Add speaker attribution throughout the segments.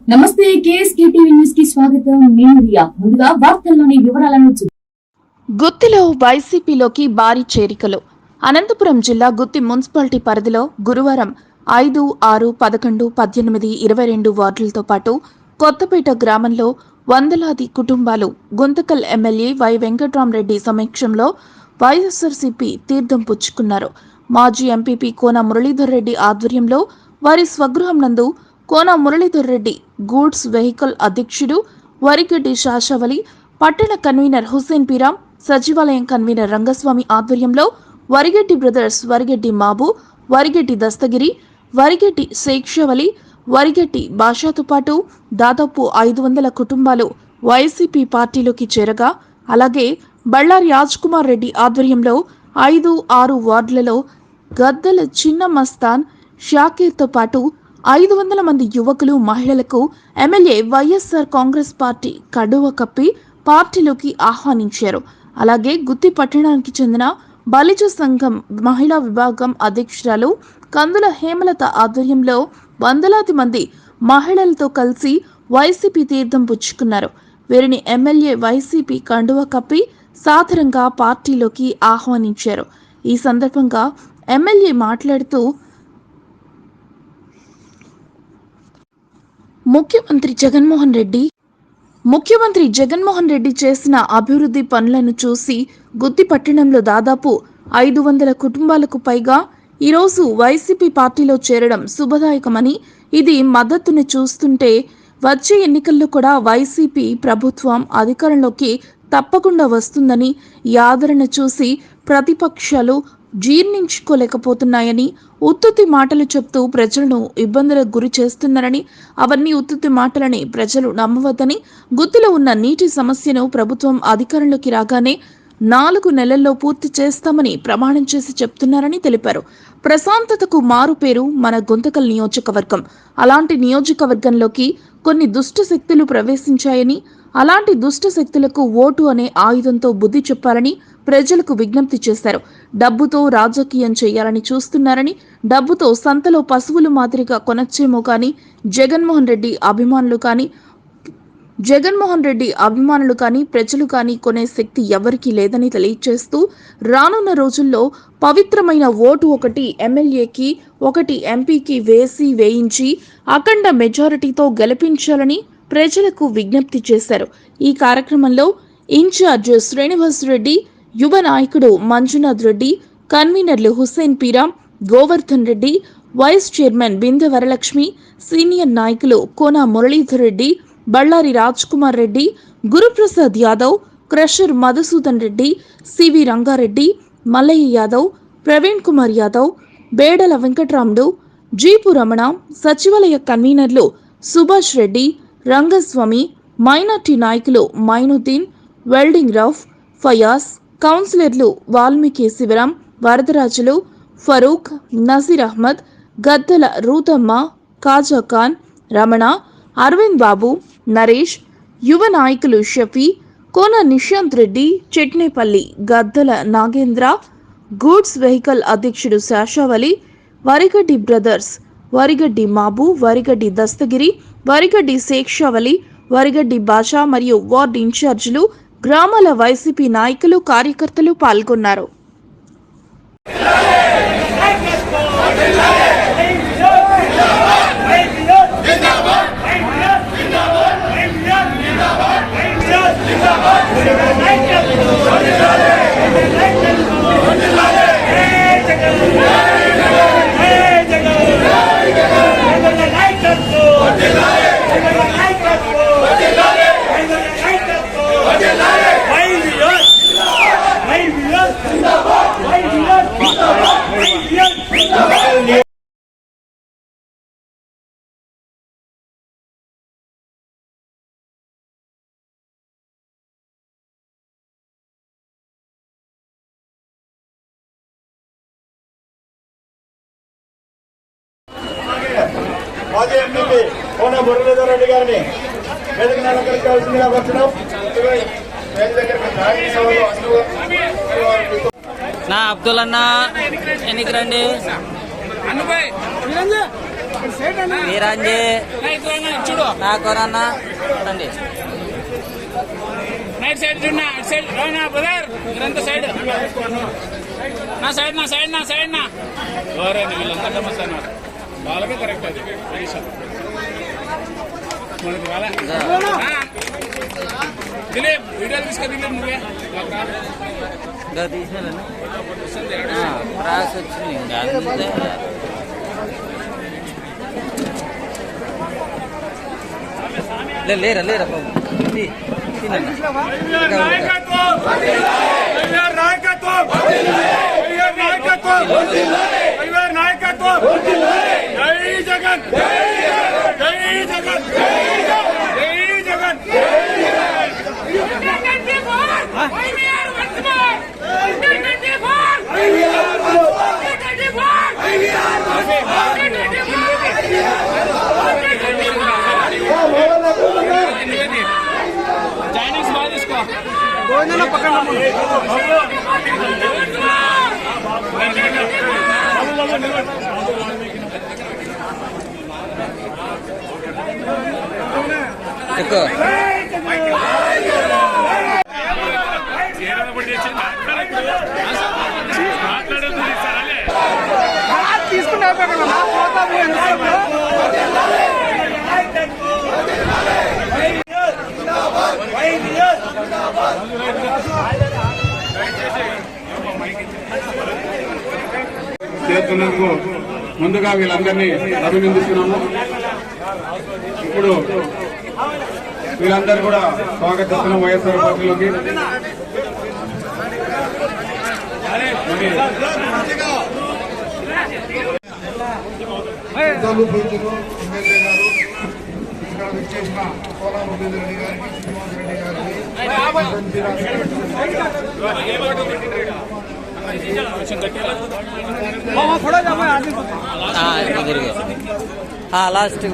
Speaker 1: నమస్తే KSK TV news కి స్వాగతం. నేను రియా. ముందుగా వార్తల్లోని వివరాలను
Speaker 2: గుత్తిలో వైసీపీలోకి భారీ చేరికలు. అనంతపురం జిల్లా గుత్తి మున్సిపాలిటీ పరిధిలో గురువారం 5, 6, 11, 18, 22 వార్డులతో పాటు కొత్తపేట గ్రామంలో వందలాది కుటుంబాలు గుంతకల్ ఎమ్మెల్యే వై వెంకట్రామరెడ్డి సమక్షంలో వైఎస్ఆర్సీపీ తీర్థం పుచ్చుకున్నారు. మాజీ ఎంపీపీ కోన మురళీధర్ రెడ్డి ఆధ్వర్యంలో వారి స్వగృహం నందు కోన మురళీధర్ రెడ్డి గూడ్స్ వెహికల్ అధ్యక్షుడు వరిగడ్డి శాషవలి, పట్టణ కన్వీనర్ హుస్సేన్ పీరాం, సచివాలయం కన్వీనర్ రంగస్వామి ఆధ్వర్యంలో వరిగడ్డి బ్రదర్స్ వరిగడ్డి మాబు, వరిగడ్డి దస్తగిరి, వరిగడ్డి శేక్షవలి, వరిగడ్డి భాషతో పాటు దాదాపు 500 కుటుంబాలు వైసీపీ పార్టీలోకి చేరగా, అలాగే బళ్ళారి రాజ్ కుమార్ రెడ్డి ఆధ్వర్యంలో 5, 6 వార్డులలో గద్దల చిన్న మస్తాన్, షాకీర్తో పాటు 500 మంది యువకులు, మహిళలకు ఎమ్మెల్యే వైఎస్ఆర్ కాంగ్రెస్ పార్టీ కడువ కప్పి పార్టీలోకి ఆహ్వానించారు. అలాగే గుత్తి పట్టణానికి చెందిన బలిజ సంఘం మహిళా విభాగం అధ్యక్షురాలు కందుల హేమలత ఆధ్వర్యంలో వందలాది మంది మహిళలతో కలిసి వైసీపీ తీర్థం పుచ్చుకున్నారు. వీరిని ఎమ్మెల్యే వైసీపీ కండువ కప్పి సాదరంగా పార్టీలోకి ఆహ్వానించారు. ఈ సందర్భంగా ఎమ్మెల్యే మాట్లాడుతూ ముఖ్యమంత్రి జగన్మోహన్ రెడ్డి చేసిన అభివృద్ధి పనులను చూసి గుత్తి పట్టణంలో దాదాపు 500 కుటుంబాలకు పైగా ఈరోజు వైసీపీ పార్టీలో చేరడం శుభదాయకమని, ఇది మద్దతుని చూస్తుంటే వచ్చే ఎన్నికల్లో కూడా వైసీపీ ప్రభుత్వం అధికారంలోకి తప్పకుండా వస్తుందని, ఈ ఆదరణ చూసి ప్రతిపక్షాలు జీర్ణించుకోలేకపోతున్నాయని, ఉత్తుత్తి మాటలు చెప్తూ ప్రజలను ఇబ్బందులకు గురి చేస్తున్నారని, అవన్నీ ఉత్తుత్తి మాటలని ప్రజలు నమ్మవద్దని, గుత్తిలో ఉన్న నీటి సమస్యను ప్రభుత్వం అధికారంలోకి రాగానే 4 నెలల్లో పూర్తి చేస్తామని ప్రమాణం చేసి చెప్తున్నారని తెలిపారు. ప్రశాంతతకు మారు పేరు మన గుంతకల్ నియోజకవర్గం. అలాంటి నియోజకవర్గంలోకి కొన్ని దుష్ట శక్తులు ప్రవేశించాయని, అలాంటి దుష్ట శక్తులకు ఓటు అనే ఆయుధంతో బుద్ధి చెప్పాలని ప్రజలకు విజ్ఞప్తి చేశారు. డబ్బుతో రాజకీయం చేయాలని చూస్తున్నారని, డబ్బుతో సంతలో పశువులు మాదిరిగా కొనచ్చేమో కానీ జగన్మోహన్ రెడ్డి అభిమానులు కానీ ప్రజలు కానీ కొనే శక్తి ఎవరికీ లేదని తెలియజేస్తూ, రానున్న రోజుల్లో పవిత్రమైన ఓటు ఒకటి ఎమ్మెల్యేకి, ఒకటి ఎంపీకి వేయించి అఖండ మెజారిటీతో గెలిపించాలని ప్రజలకు విజ్ఞప్తి చేశారు. ఈ కార్యక్రమంలో ఇన్ఛార్జ్ శ్రీనివాస్ రెడ్డి, యువ నాయకుడు మంజునాథ్ రెడ్డి, కన్వీనర్లు హుస్సేన్ పీరాం, గోవర్ధన్ రెడ్డి, వైస్ చైర్మన్ బిందె వరలక్ష్మి, సీనియర్ నాయకులు కోన Muralidhar Reddy, Ballari Raj Kumar Reddy, Guruprasad Yadav, crusher Madhusudan Reddy, CV Rangareddy, Mallayya Yadav, Praveen Kumar Yadav, బేడల Venkatramudu, jeep Ramana, సచివాలయ కన్వీనర్లు సుభాష్ రెడ్డి, రంగస్వామి, మైనార్టీ నాయకులు మైనుద్దీన్, వెల్డింగ్ రౌఫ్, ఫయాజ్, కౌన్సిలర్లు వాల్మీకి శివరాం, వరదరాజులు, ఫరూక్, నజీర్ అహ్మద్, గద్దల రూతమ్మ, కాజా ఖాన్, రమణ, అరవింద్ బాబు, నరేష్, యువ నాయకులు షఫీ, కోన నిశాంత్ రెడ్డి, చెట్నేపల్లి గద్దల నాగేంద్ర, గూడ్స్ వెహికల్ అధ్యక్షుడు శాషావలి, వరిగడ్డి బ్రదర్స్ వరిగడ్డి మాబు, వరిగడ్డి దస్తగిరి, వరిగడ్డి శేక్షావలి, వరిగడ్డి భాషా మరియు వార్డు ఇన్ఛార్జీలు, గ్రామాల వైసీపీ నాయకులు, కార్యకర్తలు పాల్గొన్నారు.
Speaker 3: మాజీ ఎంపీ కోన మురళీధర్ రెడ్డి గారిని వేదిక అలంకరించాల్సిందిగా వచ్చినాం.
Speaker 4: నా అబ్దుల్ అన్న ఎన్నికి రండి. వీరాంజీ నాకోరన్నా చూడండి.
Speaker 5: నైట్ సైడ్ చూడనా, ఇటు సైడ్ రానా బ్రదర్, మీరంతా సైడ్ నా సైడ్ నా సైడ్ నా సైడ్ నా ఎవరైనా వీళ్ళంతా ఫేమస్ అన్నారు. వాళ్ళకే కరెక్ట్ అది మనకి వాళ్ళ దిలీప్ వీడియో తీసుకొని దిలీప్ నువ్వే
Speaker 4: ఇంకా తీసేయాలని ప్రాస్ వచ్చింది. ఇంకా అంతే లేరా లేరా బాబు
Speaker 5: చైనీస్ బాగా తీసుకో
Speaker 4: ఎక్కువ
Speaker 3: చేస్తున్నందుకు ముందుగా వీళ్ళందరినీ అభినందిస్తున్నాము. ఇప్పుడు వీళ్ళందరూ కూడా స్వాగతిస్తున్నాం వైఎస్ఆర్ పార్టీలోకి.
Speaker 6: పెద్దలు పూజలు ఎమ్మెల్యే గారు ఇక్కడ విచ్చేసిన కోలా మురళీధర్ రెడ్డి గారికి, శ్రీనివాస్ రెడ్డి గారికి,
Speaker 4: లాస్ట్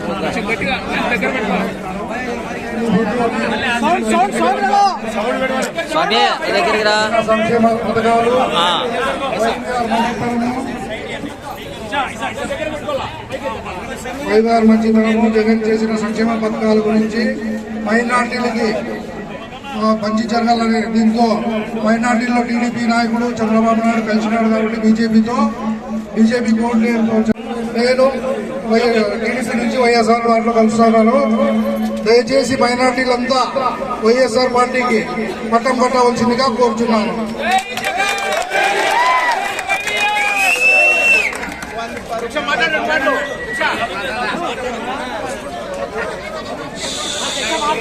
Speaker 4: స్వామి దగ్గరికి రా.
Speaker 6: సంక్షేమ పథకాలు, వైద్యాలు మంచితనము, జగన్ చేసిన సంక్షేమ పథకాల గురించి మైనార్టీలకి మంచి జరగాలని దీంతో మైనార్టీలో టీడీపీ నాయకుడు చంద్రబాబు నాయుడు కలిసినాడు కాబట్టి బీజేపీ కోఆర్డినేటర్తో నేను టీడీపీ నుంచి వైఎస్ఆర్ దాంట్లో కలుస్తున్నాను. దయచేసి మైనార్టీలంతా వైఎస్ఆర్ పార్టీకి పట్టం కట్టవలసిందిగా కోరుచున్నాను.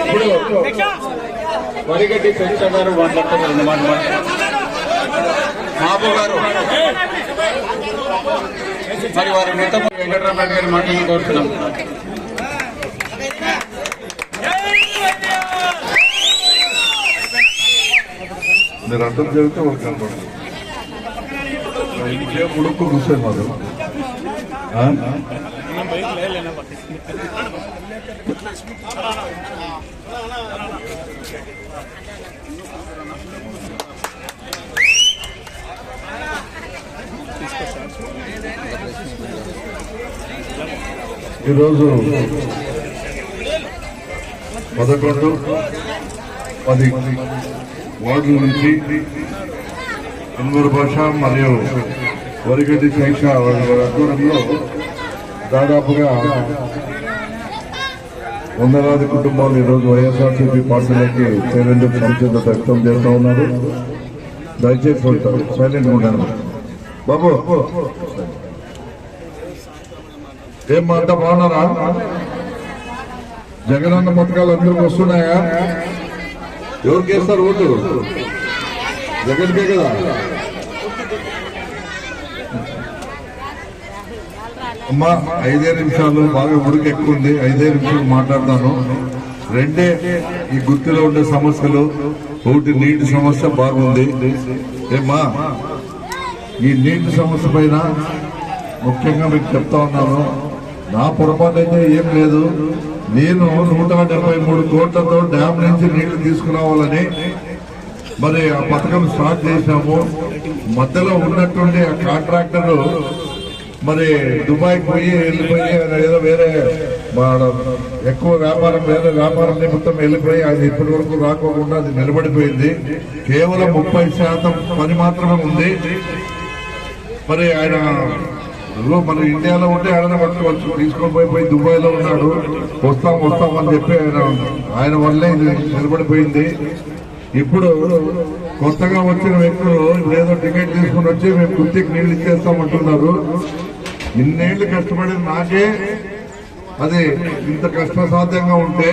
Speaker 3: ఇప్పుడు వరిగడ్డి పెంచ గారు మాట్లాడుతున్నారు. బాబు గారు మరి వారి నేత వెంకటరామరెడ్డి గారి మాటలను కోరుతున్నాం.
Speaker 6: మీరు అర్థం జరిగితే వాళ్ళు కనపడదు. ఉడుక్కు కూర్చొని మాత్రం ఈరోజు 11-10 వార్డుల నుంచి ఎన్వర్ భాష మరియు వరిగడ్డి శిక్ష ఆధ్వర్యంలో దాదాపుగా వందలాది కుటుంబాలు ఈరోజు వైఎస్ఆర్సీపీ పార్టీలకి చేరేందుకు సంసిద్ధత వ్యక్తం చేస్తూ ఉన్నారు. దయచేసి సైలెంట్గా ఉంటాను బాబు. ఏం మాట బాగున్నారా? జగనన్న పథకాలు అందరికి వస్తున్నాయా? ఎవరికి వేస్తారు ఓటు? జగన్కే కదా. అమ్మా 5 నిమిషాలు బాగా ఉడికి ఎక్కువ ఉంది. 5 నిమిషాలు మాట్లాడతాను. రెండే ఈ గుర్తులో ఉండే సమస్యలు. ఒకటి నీటి సమస్య బాగుంది. ఏమ్మా ఈ నీటి సమస్య పైన ముఖ్యంగా మీకు చెప్తా ఉన్నాను. నా పొరపాటు అయితే ఏం లేదు. నేను 173 కోట్లతో డ్యామ్ నుంచి నీళ్లు తీసుకురావాలని మరి ఆ పథకం స్టార్ట్ చేశాము. మధ్యలో ఉన్నటువంటి ఆ కాంట్రాక్టర్ మరి దుబాయ్కి వెళ్ళిపోయి ఆయన ఏదో వేరే ఎక్కువ వ్యాపారం వేరే వ్యాపారం నిమిత్తం వెళ్ళిపోయి అది ఇప్పటి వరకు రాకోకుండా అది నిలబడిపోయింది. కేవలం 30% పని మాత్రమే ఉంది. మరి ఆయన మన ఇండియాలో ఉంటే ఆయన పట్టుకోవచ్చు, తీసుకొని పోయి దుబాయ్ లో ఉన్నాడు. వస్తాం అని చెప్పి ఆయన వల్లే ఇది నిలబడిపోయింది. ఇప్పుడు కొత్తగా వచ్చిన వ్యక్తులు ఏదో టికెట్ తీసుకుని వచ్చి మేము గుర్తికి నీళ్లు ఇచ్చేస్తామంటున్నారు. ఇన్నేళ్లు కష్టపడి నాకే అది ఇంత కష్టసాధ్యంగా ఉంటే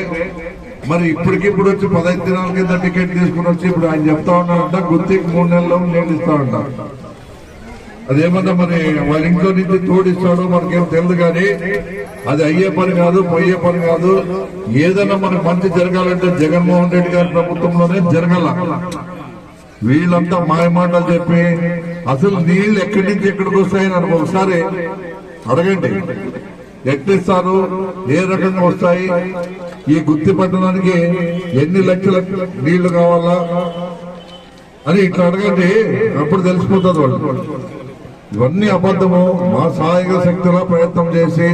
Speaker 6: మరి ఇప్పటికిప్పుడు వచ్చి 15 దినాల కింద టికెట్ తీసుకుని వచ్చి ఇప్పుడు ఆయన చెప్తా ఉన్నారంట గుర్తికి 3 నెలల్లో నీళ్లు ఇస్తామంట. అదేమన్నా మరి వాళ్ళ ఇంట్లో నుంచి తోడిస్తాడో మనకేం తెలియదు, కానీ అది అయ్యే పని కాదు, పోయే పని కాదు. ఏదైనా మనకు మంచి జరగాలంటే జగన్మోహన్ రెడ్డి గారి ప్రభుత్వంలోనే జరగాల. వీళ్ళంతా మాయమాటలు చెప్పి అసలు నీళ్లు ఎక్కడి నుంచి ఎక్కడికి వస్తాయని అని ఒకసారి అడగండి. ఎట్లిస్తారు, ఏ రకంగా వస్తాయి, ఈ గుత్తి పట్టణానికి ఎన్ని లక్షల నీళ్లు కావాలా అని ఇట్లా అడగండి, అప్పుడు తెలిసిపోతుంది వాళ్ళు. ఇవన్నీ అబద్ధము. మా సహాయక శక్తిలో ప్రయత్నం చేసి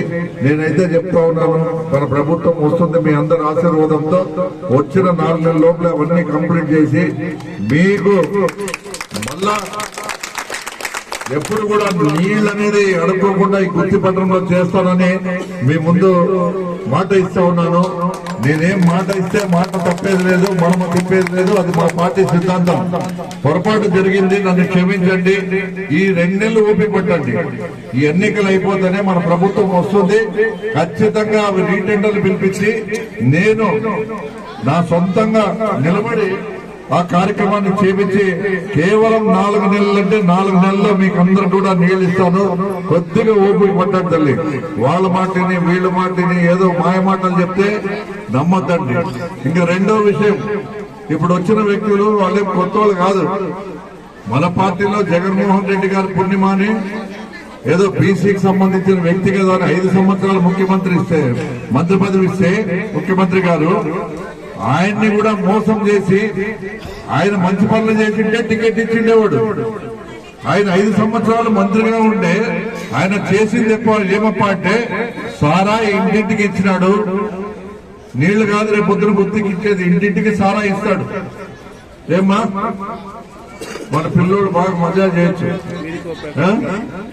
Speaker 6: నేనైతే చెప్తా ఉన్నాను, మన ప్రభుత్వం వస్తుంది మీ అందరి ఆశీర్వాదంతో. వచ్చిన 4 నెలల లోపల అవన్నీ కంప్లీట్ చేసి మీకు మళ్ళా ఎప్పుడు కూడా నీళ్ళు అనేది అడుక్కోకుండా ఈ గుత్తి పట్టణంలో చేస్తానని మీ ముందు మాట ఇస్తా ఉన్నాను. నేనేం మాట ఇస్తే మాట తప్పేది లేదు, మనము తిప్పేది లేదు. అది మా పార్టీ సిద్ధాంతం. పొరపాటు జరిగింది, నన్ను క్షమించండి. ఈ 2 నెలలు ఓపిక పట్టండి. ఈ ఎన్నికలు అయిపోతేనే మన ప్రభుత్వం వస్తుంది. ఖచ్చితంగా అవి రీటెండర్లు పిలిపించి నేను నా సొంతంగా నిలబడి ఆ కార్యక్రమాన్ని చేపించి కేవలం 4 నెలలంటే 4 నెలల్లో మీకు అందరూ కూడా నీళ్ళు ఇస్తాను. కొద్దిగా ఓపిక పట్టండి తల్లి. వాళ్ళ మాటని వీళ్ళ మాటని ఏదో మాయ మాటలు చెప్తే నమ్మద్దండి. ఇంకా రెండో విషయం, ఇప్పుడు వచ్చిన వ్యక్తులు వాళ్ళే కొత్త వాళ్ళు కాదు. మన పార్టీలో జగన్మోహన్ రెడ్డి గారి పుణ్యమాని ఏదో బీసీకి సంబంధించిన వ్యక్తి కదా అని 5 సంవత్సరాలు ముఖ్యమంత్రి ఇస్తే, మంత్రి పదవి ఇస్తే ముఖ్యమంత్రి గారు ఆయన్ని కూడా మోసం చేసి ఆయన మంచి పనులు చేసింటే టికెట్ ఇచ్చిండేవాడు. ఆయన 5 సంవత్సరాలు మంత్రిగా ఉండే ఆయన చేసింది ఏమప్ప అంటే సారా ఇంటింటికి ఇచ్చినాడు. నీళ్లు కాదు, రేపు పొద్దున గుర్తికి ఇచ్చేది, ఇంటింటికి సారా ఇస్తాడు. ఏమ్మా మన పిల్లోడు బాగా మజా చేయొచ్చు,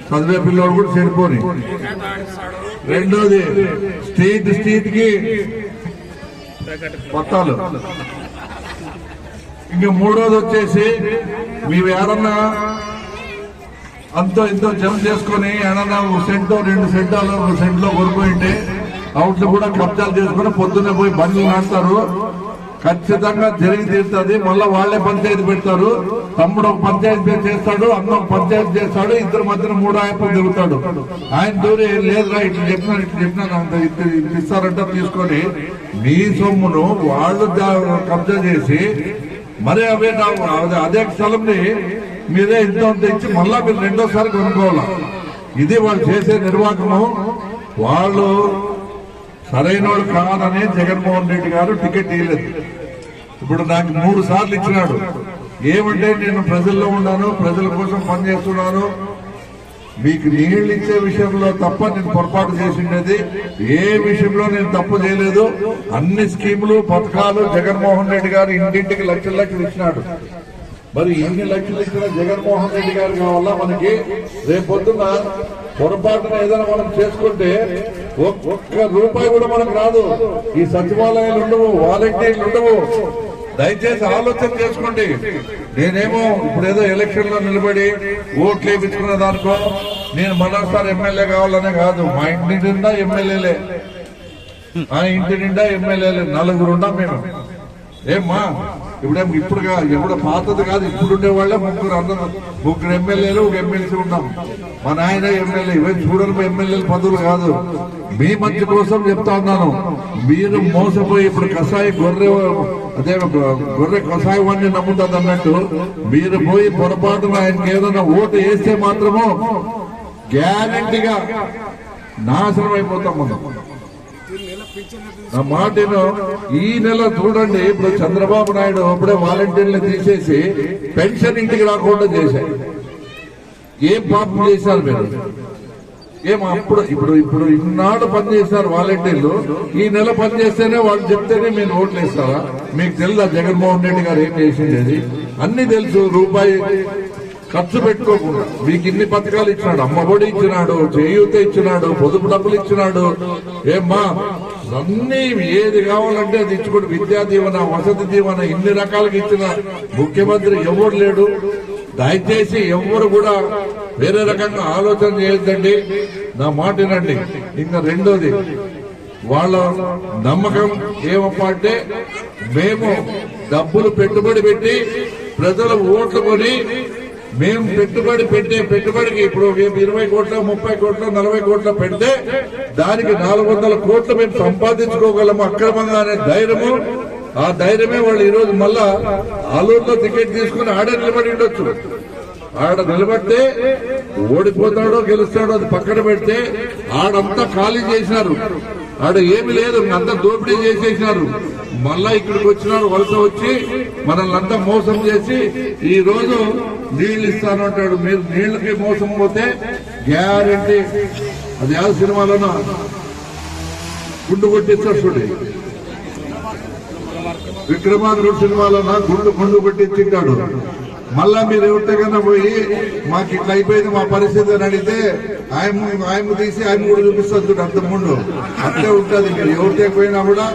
Speaker 6: చదివే పిల్లోడు కూడా సరిపోని. రెండోది స్ట్రీట్ కి పట్టాలు. ఇంకా మూడోది వచ్చేసి మేము ఏడన్నా అంతో ఇంతో జమ చేసుకుని ఏడన్నా 1 సెంటో 2 సెంటాలు 1 సెంట్లో కొనుక్కుంటే అవుట్లు కూడా కబ్జాలు చేసుకుని పొద్దున్నే పోయి బండ్లు నాటుతారు. ఖచ్చితంగా జరిగి తీరుతుంది. మళ్ళా వాళ్లే పంచాయతీ పెడతారు. తమ్ముడు ఒక పంచాయతీ చేస్తాడు, అన్న ఒక పంచాయతీ చేస్తాడు, ఇద్దరు మధ్యన 3 ఆయప్పలు తిరుగుతాడు. ఆయన దూరం లేదురా ఇట్లా చెప్పినా అంత ఇస్తారంట తీసుకొని మీ సొమ్మును వాళ్ళు కబ్జా చేసి మరి అదే స్థలంని మీరే ఇంత ఇచ్చి మళ్ళా మీరు రెండోసారి కొనుక్కోవాలా. ఇది వాళ్ళు చేసే నిర్వాహకము. వాళ్ళు సరైన వాడు కాదని జగన్మోహన్ రెడ్డి గారు టికెట్ ఇవ్వలేదు. ఇప్పుడు నాకు 3 సార్లు ఇచ్చినాడు. ఏమంటే నేను ప్రజల్లో ఉన్నాను, ప్రజల కోసం పనిచేస్తున్నాను, మీకు నీళ్లు ఇచ్చే విషయంలో తప్ప నేను పొరపాటు చేసిండేది ఏ విషయంలో నేను తప్పు చేయలేదు. అన్ని స్కీములు పథకాలు జగన్మోహన్ రెడ్డి గారు ఇంటింటికి లక్షలు ఇచ్చినాడు. మరి ఇన్ని లక్షలు ఇచ్చిన జగన్మోహన్ రెడ్డి గారు కావాలా మనకి? రేపొద్దున పొరపాటున ఏదైనా మనం చేసుకుంటే ఒక్క రూపాయి కూడా మనకు రాదు. ఈ సచివాలయాలు ఉండవు, వాలంటీర్లు ఉండవు. దయచేసి ఆలోచన చేసుకోండి. నేనేమో ఇప్పుడు ఏదో ఎలక్షన్ లో నిలబడి ఓట్లు వేయించుకున్న దానికో నేను మరోసారి ఎమ్మెల్యే కావాలనే కాదు. మా ఇంటి నిండా ఎమ్మెల్యేలే, ఆ ఇంటి నిండా ఎమ్మెల్యేలే, 4 ఉన్నాం మేము. ఏమ్మా ఇప్పుడుగా ఎప్పుడు పాతది కాదు, ఇప్పుడుండే వాళ్ళే 3 అందరూ 3 ఎమ్మెల్యేలు 1 ఎమ్మెల్సీ ఉన్నాం. మా నాయన ఎమ్మెల్యే. ఇవే చూడరు ఎమ్మెల్యేలు పదవులు కాదు. మీ మంచి కోసం చెప్తా ఉన్నాను. మీరు మోసపోయి ఇప్పుడు గొర్రె కషాయాన్ని నమ్ముతుంది అన్నట్టు మీరు పోయి పొరపాటున ఆయనకి ఏదైనా ఓటు వేస్తే మాత్రము గ్యారంటీగా నాశనం అయిపోతాం మనం. నా మాటను ఈ నెల చూడండి. ఇప్పుడు చంద్రబాబు నాయుడు అప్పుడే వాలంటీర్లు తీసేసి పెన్షన్ ఇంటికి రాకుండా చేశారు. ఏం పాపం చేశారు మీరు? ఇప్పుడు ఇన్నాడు పనిచేసినారు వాలంటీర్లు, ఈ నెల పనిచేస్తేనే వాళ్ళు చెప్తేనే మీరు ఓట్లు వేస్తారా? మీకు తెలుసా జగన్మోహన్ రెడ్డి గారు ఏం చేసింది? అన్ని తెలుసు. రూపాయి ఖర్చు పెట్టుకోకుండా మీకు ఇన్ని పథకాలు ఇచ్చినాడు. అమ్మఒడి ఇచ్చినాడు, చేయూత ఇచ్చినాడు, పొదుపు డబ్బులు ఇచ్చినాడు. ఏమ్మా అన్ని ఏది కావాలంటే అది ఇచ్చుకోండి. విద్యా దీవెన, వసతి దీవెన ఇన్ని రకాలుగా ఇచ్చిన ముఖ్యమంత్రి ఎవరు లేడు. దయచేసి ఎవరు కూడా వేరే రకంగా ఆలోచన చేయొద్దండి, నా మాట వినండి. ఇంకా రెండోది, వాళ్ళ నమ్మకం ఏమప్పా అంటే మేము డబ్బులు పెట్టుబడి పెట్టి ప్రజలు ఓట్లు కొని మేము పెట్టుబడికి ఇప్పుడు 20 కోట్ల 30 కోట్ల 40 కోట్ల పెడితే దానికి 400 కోట్లు మేము సంపాదించుకోగలము అక్రమంగా అనే ధైర్యము, ఆ ధైర్యమే వాళ్ళు ఈ రోజు మళ్ళా ఆలూరులో టికెట్ తీసుకుని ఆడే నిలబడి ఉండొచ్చు. ఆడ నిలబడితే ఓడిపోతాడో గెలుస్తాడో అది పక్కన పెడితే ఆడంతా ఖాళీ చేసినారు. ఆడ ఏమి లేదు, అంతా దోపిడీ చేసేసినారు. మళ్ళా ఇక్కడికి వచ్చినారు, వలస వచ్చి మనల్ని అంతా మోసం చేసి ఈ రోజు నీళ్లు ఇస్తాను అంటాడు. మీరు నీళ్లకి మోసం పోతే గ్యారంటీ అది ఆ సినిమాలోన గుండు కొట్టించాడు. విక్రమార్కుడు సినిమాలోన గుండు కొట్టించింటాడు. మళ్ళా మీరు ఎవరికైనా పోయి మాకు ఇట్లా అయిపోయింది మా పరిస్థితి అని అడిగితే ఆయన తీసి ఆయన కూడా చూపిస్తుంది అర్థముండు. అట్లే ఉంటుంది. మీరు ఎవరితో పోయినా కూడా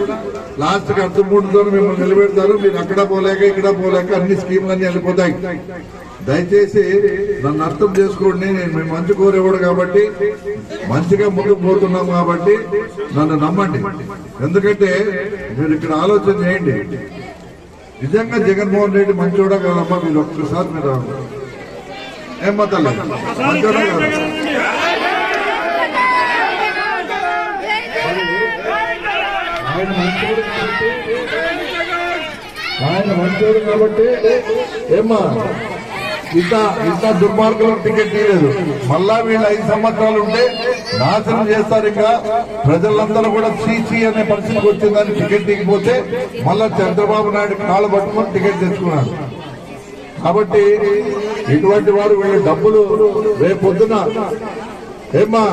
Speaker 6: లాస్ట్ కి అర్థముండుతో మిమ్మల్ని నిలబెడతారు. మీరు అక్కడ పోలేక ఇక్కడ పోలేక అన్ని స్కీమ్లన్నీ వెళ్ళిపోతాయి. దయచేసి నన్ను అర్థం చేసుకోండి. నేను మేము మంచి కోరేవాడు కాబట్టి మంచిగా ముందుకు పోతున్నాం కాబట్టి నన్ను నమ్మండి. ఎందుకంటే మీరు ఇక్కడ ఆలోచన చేయండి. నిజంగా జగన్మోహన్ రెడ్డి మంచోడా కాదమ్మా? మీరు ఒక్కసారి మీరు ఏమ్మా తల్లి మంచోడా కాదు? ఆయన మంచోడు కాబట్టి ఏమ్మా ఇంత దుర్మార్గులకు టికెట్ ఇవ్వలేదు. మళ్ళా వీళ్ళు 5 సంవత్సరాలు ఉంటే నాశనం చేస్తారు. ఇంకా ప్రజలందరూ కూడా చీచీ అనే పరిస్థితికి వచ్చిందని టికెట్ ఇవ్వకపోతే మళ్ళా చంద్రబాబు నాయుడు కాళ్ళు పట్టుకొని టికెట్ తెచ్చుకున్నాడు. కాబట్టి ఇటువంటి వారు వీళ్ళ డబ్బులు రేపొద్దున ఏమ్మా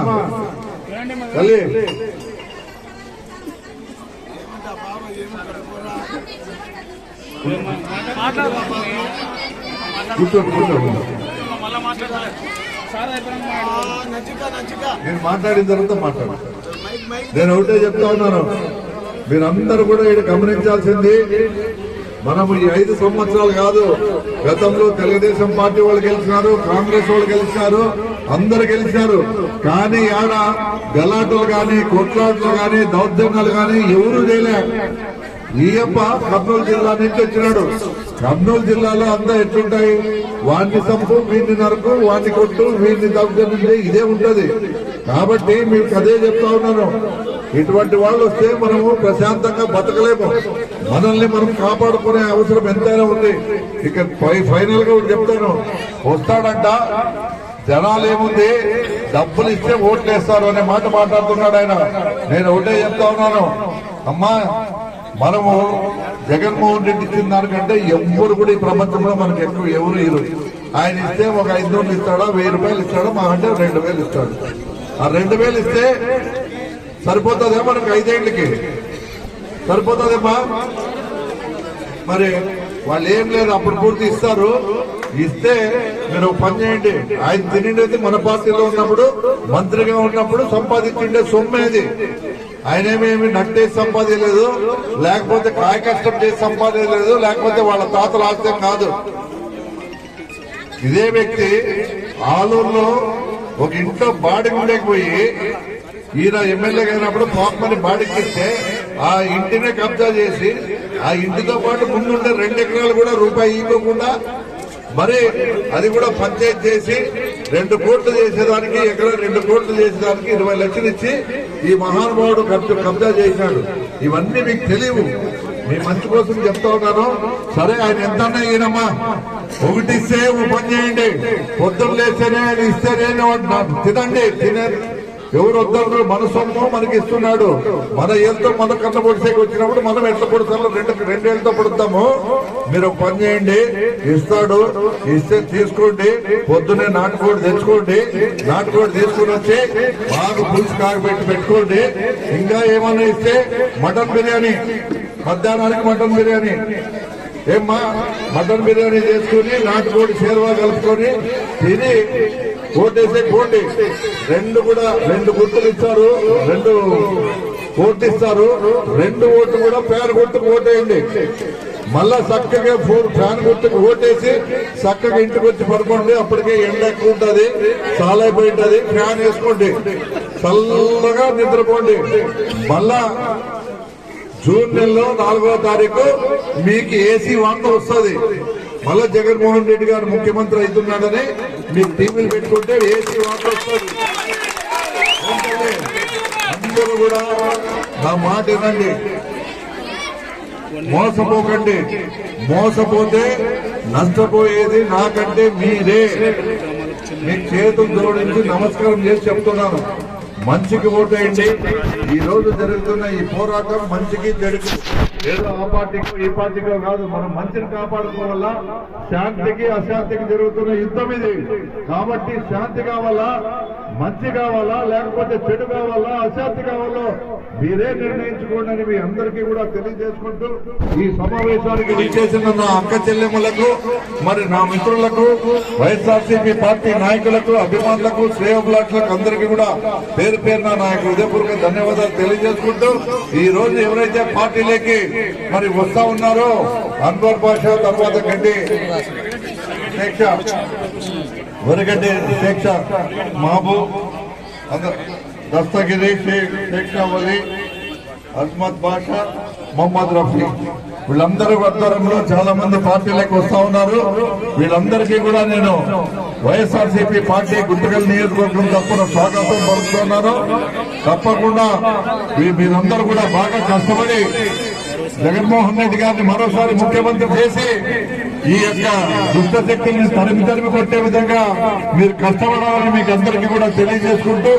Speaker 6: తల్లి నేను మాట్లాడిన తర్వాత మాట్లాడు. నేను ఒకటే చెప్తా ఉన్నాను, మీరందరూ కూడా ఇక్కడ గమనించాల్సింది, మనము ఈ 5 సంవత్సరాలు కాదు, గతంలో తెలుగుదేశం పార్టీ వాళ్ళు గెలిచినారు, కాంగ్రెస్ వాళ్ళు గెలిచినారు, అందరు గెలిచినారు. కానీ ఆడ గలాటలు గాని, కొట్లాటలు గాని, దౌర్జన్యాలు గాని ఎవరూ చేయలే. ఈయప్ప కర్నూలు జిల్లా నుంచి వచ్చినాడు. కర్నూలు జిల్లాలో అంతా ఎట్లుంటాయి? వాడిని చంపు, వీడిని నరకు, వాడిని కొట్టు, వీడిని దౌర్జన్యం, ఇదే ఉంటది. కాబట్టి మీకు అదే చెప్తా ఉన్నాను, ఇటువంటి వాళ్ళు వస్తే మనము ప్రశాంతంగా బతకలేము. మనల్ని మనం కాపాడుకునే అవసరం ఎంతైనా ఉంది. ఇక ఫైనల్ గా చెప్తాను, వస్తాడంట, జనాలు ఏముంది డబ్బులు ఇస్తే ఓట్లు వేస్తారు అనే మాట మాట్లాడుతున్నాడు ఆయన. నేను ఒకటే చెప్తా ఉన్నాను, అమ్మా మనము జగన్మోహన్ రెడ్డి ఇచ్చిన దానికంటే ఎవరు కూడా ఈ ప్రపంచంలో మనకు ఎక్కువ ఎవరు ఇరు. ఆయన ఇస్తే ఒక 500 ఇస్తాడా, 1000 రూపాయలు ఇస్తాడా, మా అంటే 2000 ఇస్తాడు. ఆ 2000 ఇస్తే సరిపోతుందే మనకు 5 ఏళ్ళకి? సరిపోతుందేమా? మరి వాళ్ళు ఏం లేదు, అప్పుడు పూర్తి ఇస్తారు. ఇస్తే మీరు పని చేయండి. ఆయన తినేది మన పార్టీలో ఉన్నప్పుడు, మంత్రిగా ఉన్నప్పుడు సంపాదించిండే సొమ్మేది. ఆయనేమేమి నట్టేసి సంపాదించలేదు, లేకపోతే కాయ కష్టం చేసి సంపాదించలేదు, లేకపోతే వాళ్ళ తాతల ఆస్తం కాదు. ఇదే వ్యక్తి ఆలూరులో ఒక ఇంట్లో బాడికి ఉండకపోయి ఈయన ఎమ్మెల్యేగా అయినప్పుడు పాపమని బాడికి ఇస్తే ఆ ఇంటినే కబ్జా చేసి ఆ ఇంటితో పాటు ముందుండే 2 ఎకరాలు కూడా రూపాయి ఇవ్వకుండా మరి అది కూడా పంచాయతీ చేసి 2 కోట్లు చేసేదానికి, ఎకరా 2 కోట్లు చేసేదానికి 20 లక్షలు ఇచ్చి ఈ మహానుభావుడు కబ్జా చేశాడు. ఇవన్నీ మీకు తెలియవు, మీ మంచి కోసం చెప్తా ఉన్నాను. సరే ఆయన ఎంతన్నా ఈయనమ్మా, ఒకటి ఇస్తే పని చేయండి, పొద్దున్న లేస్తేనే ఆయన ఇస్తేనే తినండి, ఎవరు వద్దన్నారు? మన సొమ్ము మనకి ఇస్తున్నాడు. మన ఏళ్ళతో మన కన్న పొడిసేకి వచ్చినప్పుడు మనం ఎట్లా పొడుస్తాము? రెండేళ్లతో పొడుస్తాము. మీరు ఒక పని చేయండి, ఇస్తాడు, ఇస్తే తీసుకోండి. పొద్దునే నాటుకోడి తెచ్చుకోండి. నాటుకోడి తీసుకుని వచ్చి బాగా పులుసు కాగబెట్టి పెట్టుకోండి. ఇంకా ఏమన్నా ఇస్తే మటన్ బిర్యానీ, మధ్యాహ్నానికి మటన్ బిర్యానీ, ఏమ్మా మటన్ బిర్యానీ చేసుకుని నాటుకోడి చేరువా కలుపుకొని తిని ఓటేసే కోటి. రెండు గుర్తులు ఇస్తారు, 2 ఓట్లు ఇస్తారు. 2 ఓట్లు కూడా ఫ్యాన్ గుర్తుకు ఓటేయండి. మళ్ళా చక్కగా ఫ్యాన్ గుర్తుకు ఓటేసి చక్కగా ఇంటికి వచ్చి పడుకోండి. అప్పటికే ఎండ ఎక్కువ ఉంటుంది, చాలా అయిపోయి ఉంటుంది. ఫ్యాన్ వేసుకోండి, చల్లగా నిద్రపోండి. మళ్ళా జూన్ నెలలో 4వ తారీఖు మీకు ఏసీ వార్త వస్తుంది. మళ్ళా జగన్మోహన్ రెడ్డి గారు ముఖ్యమంత్రి అవుతున్నాడని మీకు టీవీలు పెట్టుకుంటే ఏసీ వార్త వస్తుంది. అందరూ కూడా నా మాట వినండి, మోసపోకండి. మోసపోతే నష్టపోయేది నాకంటే మీరే. మీ చేతులు జోడించి నమస్కారం చేసి చెప్తున్నాను, మంచికి ఓటేయండి. ఈ రోజు జరుగుతున్న ఈ పోరాటం మంచికి చెడుకు, ఏదో ఆ పార్టీకో ఈ పార్టీకో కాదు. మనం మంచిని కాపాడుకోవాలా. శాంతికి అశాంతికి జరుగుతున్న యుద్ధం ఇది. కాబట్టి శాంతి కావాలా, మంచి కావాలా, లేకపోతే చెడు కావాలా, అశాంతి కావాలో మీరే నిర్ణయించుకోండి అని మీ అందరికీ కూడా తెలియజేసుకుంటూ ఈ సమావేశానికి విచ్చేసిన నా అక్క చెల్లెములకు, మరి నా మిత్రులకు, వైఎస్ఆర్సీపీ పార్టీ నాయకులకు, అభిమానులకు, శ్రేయోభిలాషులకు అందరికీ కూడా పేరు పేరున నా యొక్క హృదయపూర్వక ధన్యవాదాలు తెలియజేసుకుంటూ ఈ రోజు ఎవరైతే పార్టీలోకి మరి వస్తా ఉన్నారో అన్వర్ బాషా, తర్వాత గడ్డి శేక్ష, వరగడ్డి శేక్ష, మహబూబ్, దస్తగిరి, శేక్ష వలి, అస్మద్ బాషా, మొహమ్మద్ రఫీ, వీళ్ళందరూ ఆధ్వర్యంలో చాలా మంది పార్టీలకు వస్తా ఉన్నారు. వీళ్ళందరికీ కూడా నేను వైఎస్ఆర్సీపీ పార్టీ గుంతకల్ నియోజకవర్గం తరఫున స్వాగతం పలుకుతున్నాను. తప్పకుండా మీరందరూ కూడా బాగా కష్టపడి జగన్మోహన్ రెడ్డి గారిని మరోసారి ముఖ్యమంత్రి చేసి ఈ యొక్క దుష్ట శక్తుల్ని తరిమి కొట్టే విధంగా మీరు కష్టపడాలని మీకు అందరికీ కూడా తెలియజేసుకుంటూ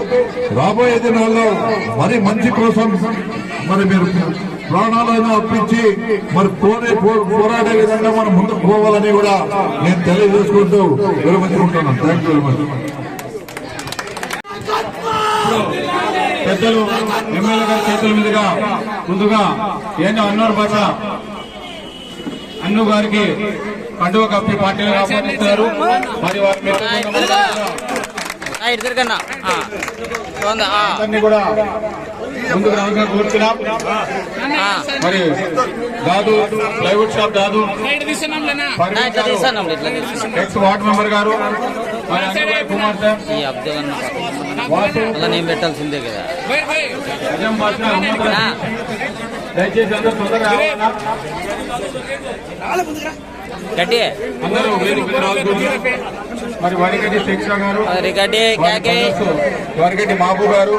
Speaker 6: రాబోయే దినాల్లో మరి మంచి కోసం మరి మీరు ప్రాణాలను అర్పించి మరి పోరాడే విధంగా మనం ముందుకు పోవాలని కూడా నేను తెలియజేసుకుంటూ విరమించుకుంటున్నాను. Thank you very much.
Speaker 5: పెద్దలు ఎమ్మెల్యే గారి చేతుల మీదుగా ముందుగా ఏంటో అన్నోర్ భాష అన్ను గారికి కండువ కప్పి పార్టీలు ఆహ్వానిస్తారు. మరి వారిని కూడా ముందుకు రావాలని కోరుతున్నాం. మరి Dadu plywood shop Dadu, X ward member గారు కుమార్ సార్,
Speaker 4: నేను పెట్టాల్సిందే కదా.
Speaker 5: దయచేసి అందరూ తొందరగా
Speaker 4: గట్టి
Speaker 5: అందరూ మరి వరిగడ్డి శిక్ష గారు, వరిగడ్డి మహబూబ్ గారు,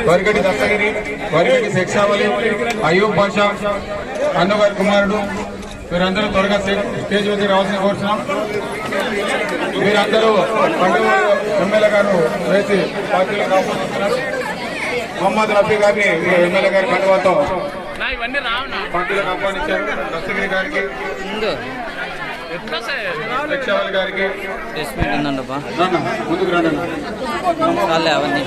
Speaker 5: వరిగడ్డి దత్తగిరి, వరిగడ్డి శిక్షావలి, అయ్యూబ్ బాషా, అన్నగారి కుమారుడు, వీరందరూ త్వరగా స్టేజ్ వద్ద రావాల్సిన కోరుతున్నాం. వీరందరూ ఎమ్మెల్యే గారు వేసి పార్టీలో రాబోతున్నారు. మొహమ్మద్ రఫీ గారిని ఎమ్మెల్యే గారి కండువాతో పార్టీలకు ఆహ్వానించారు. దస్తగిరి గారికి, శిక్షావలి గారికి ముందుకు రండి.
Speaker 4: అవన్నీ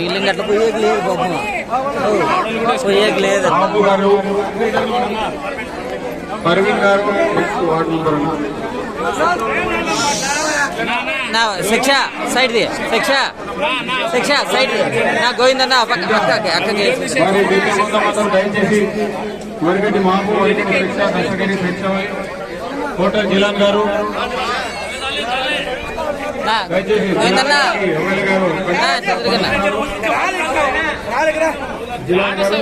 Speaker 4: ఇల్లు అట్లా పోయేకి లేదు బాబు, పోయేకి లేదు.
Speaker 5: బాబు గారు, పర్వీన్ గారు, వార్డు మెంబర్
Speaker 4: నా శిక్ష సైడ్ ది, శిక్ష సైడ్ నా గోవిందన్న అక్కకి
Speaker 5: దయచేసి వరిగడ్డి మహబూబ్, వరిగడ్డి శిక్ష, దశగిరి శిక్ష, కోటర్ జిలాన్ గారు, దయచేసి ఎమ్మెల్యే గారు జిలాన్ గారు,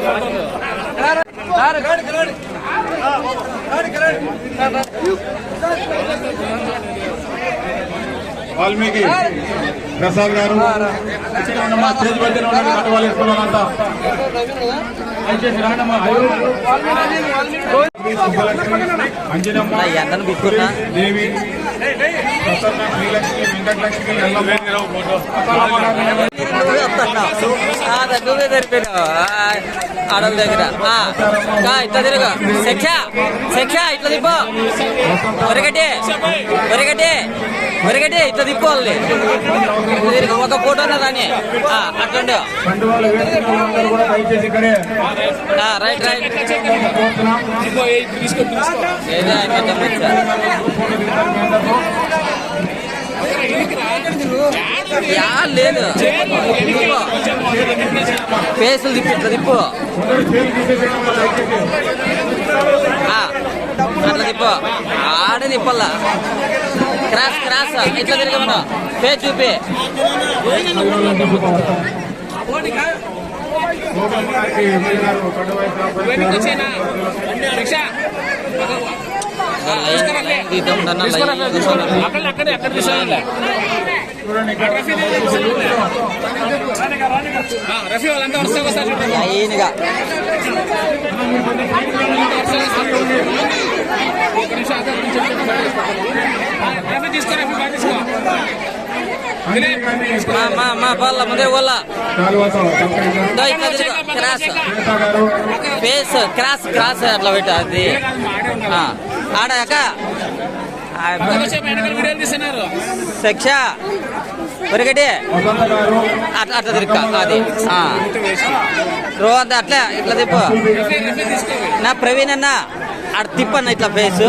Speaker 5: వాల్మీకి ప్రసాద్ గారు, స్టేజ్ మధ్యలో ఉన్న వాళ్ళు వేసుకున్నారంతా దయచేసి రానమ్మా. సుబ్బలక్ష్మి, అంజనమ్మ,
Speaker 4: ఎంతను బిక్కున్నా
Speaker 5: దేవి, ప్రసన్న, శ్రీలక్ష్మి, వెంకటలక్ష్మి, ఎల్లమ్మ,
Speaker 4: నువ్వే సరిపోయినావు ఆడల దగ్గర. ఇట్లా తిరుగు శిక్ష ఇట్లా తిప్పు ఒరగటి ఇట్లా తిప్పోవాలి. తిరుగు ఒక ఫోటోనా రాని అట్లుండు.
Speaker 5: పండుగలు వేసుకున్న వాళ్ళందరూ కూడా దయచేసి ఇక్కడే
Speaker 4: రైట్
Speaker 5: కోరుతున్నాం.
Speaker 4: ఏదో ఆయన లేదు ఫేసులు తిప్పి ఇట్లా తిప్పు అట్లా తిప్పు ఆడ తిప్పల్లా క్రాస్ ఇట్లా తిరగమను ఫేస్ చూపి లైన్గా మా పల్ల ముందే వల్ల ఫేస్ క్రాస్ అట్లా పెట్ట అది ఆడాక శిక్ష ఒరగటి అట్లా తిరుక్క అది రోజు అట్లా ఇట్లా తిప్పు నా ప్రవీణ్ అన్న అక్కడ తిప్పన్న ఇట్లా ఫేస్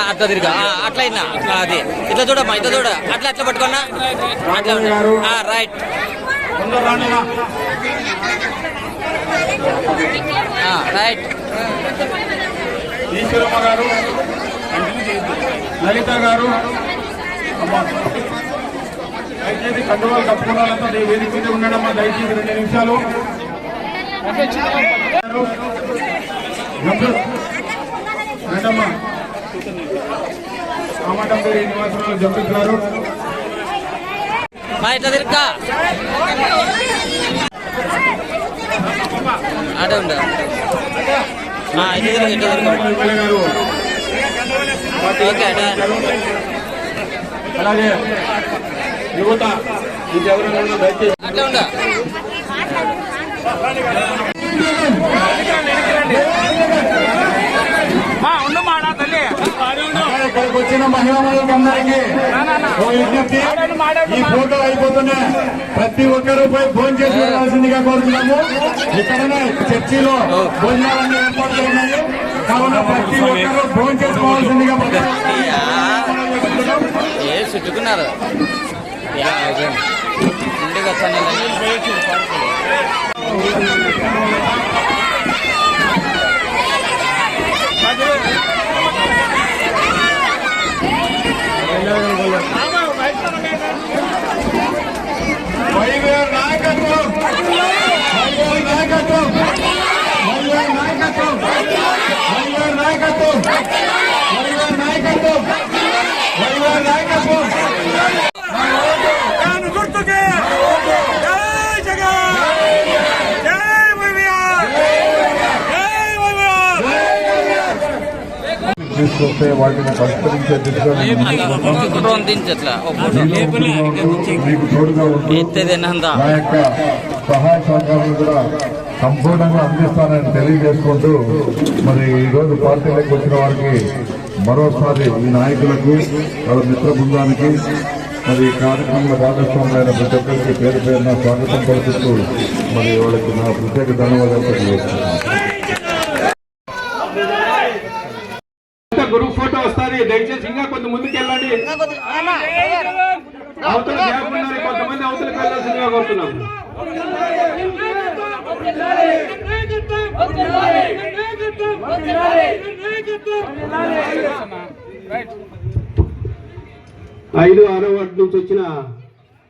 Speaker 4: అట్లా తిరిగా అట్లా అయినా అట్లా అది ఇట్లా చూడమ్మా ఇట్లా చూడ అట్లా అట్లా పట్టుకున్నా అట్లా రైట్ రైట్
Speaker 5: ఈశ్వరమ్మ గారు, లలిత గారు, దయచేసి కండువాలు కప్పుకున్న వాళ్ళంతా వేదిక మీద ఉండడమ్మా. దయచేసి 2 నిమిషాలు. రండమ్మా. కామటంపల్లి నివాసంలో జంపిల్ గారు
Speaker 4: ఇట్లా తిరుక్క అదే ఉండ
Speaker 5: గారు,
Speaker 4: ఓకే
Speaker 5: అలాగే యువత ఇంకెవరైనా దయచేసి
Speaker 4: అట్లా ఉండ
Speaker 5: ఇక్కడికి వచ్చిన మహిళలందరికీ ఓ విజ్ఞప్తి, ఈ ఫోటో అయిపోతున్నా ప్రతి ఒక్కరూ పోయి భోజనం చేసి వెళ్ళాల్సిందిగా కోరుతున్నాము. ఇక్కడనే చర్చిలో భోజనాలన్నీ ఏర్పాట్లు ఉన్నాయి కావున ప్రతి ఒక్కరూ భోజనం చేసుకోవాల్సిందిగా
Speaker 4: చుట్టుకున్నారు ఇంటికి వచ్చాను.
Speaker 6: తీసుకొస్తే వాటిని పరిష్కరించే దిశగా మీకు తోడుగా ఉంటూ నా యొక్క సహాయ సహకారాలు కూడా సంపూర్ణంగా అందిస్తానని తెలియజేసుకుంటూ మరి ఈరోజు పార్టీలోకి వచ్చిన వారికి మరోసారి ఈ నాయకులకు వాళ్ళ మిత్ర బృందానికి మరి ఈ కార్యక్రమంలో భాగస్వాములైన ప్రతి ఒక్కరికి పేరు పేరున స్వాగతం పలుకుతూ మరి వాళ్ళకి నా ప్రత్యేక ధన్యవాదాలు తెలియజేస్తున్నాను.
Speaker 5: గ్రూప్ ఫోటో వస్తుంది. దయచేసి ఇంకా కొంత ముందుకు వెళ్ళండి. అవతల గ్యాప్ ఉన్నారు, కొంతమంది అవతలకు వెళ్ళాల్సిందిగా కోరుతున్నాం. ఐదు 6వ వార్డు నుంచి వచ్చిన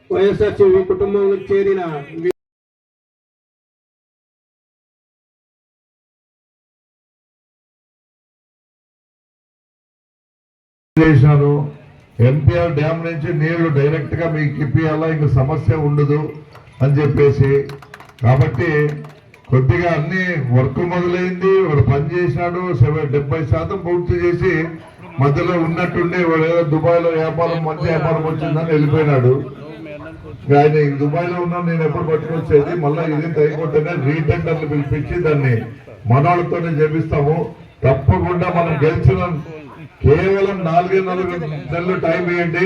Speaker 5: వైఎస్ఆర్సీపీ కుటుంబంలో చేరిన
Speaker 6: ఎంపీఆర్ డ్యామ్ నుంచి నీళ్లు డైరెక్ట్ గా మీకు ఇప్పియాలా, ఇంక సమస్య ఉండదు అని చెప్పేసి. కాబట్టి కొద్దిగా అన్ని వర్క్ మొదలైంది, వాడు పని చేసినాడు, 70% పూర్తి చేసి మధ్యలో ఉన్నట్టుండి వాడు ఏదో దుబాయ్ లో మంచి వ్యాపారం వచ్చిందని వెళ్ళిపోయినాడు. ఆయన దుబాయ్ లో ఉన్నా నేను ఎప్పుడు పట్టుకొచ్చేది, మళ్ళీ ఇది తగ్గిపోతేనే రీటెండర్లు పిలిపించి దాన్ని మనోళ్ళతోనే చేపిస్తాము. తప్పకుండా మనం గెలిచిన కేవలం 4 నెలలు టైం ఇవ్వండి,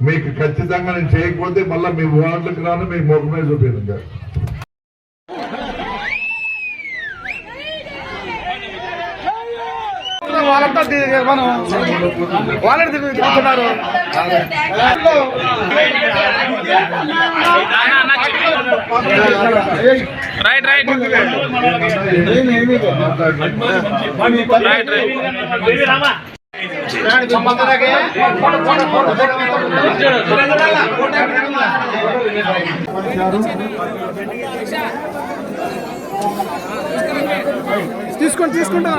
Speaker 6: మీకు ఖచ్చితంగా నేను చేయకపోతే మళ్ళీ మీ వార్డులకు రాను, మీకు మొక్కమే చూపించారు.
Speaker 7: వాళ్ళంతా మనం వాళ్ళని తిరుగుతున్నారు. రైట్ రైట్ తీసుకుంటా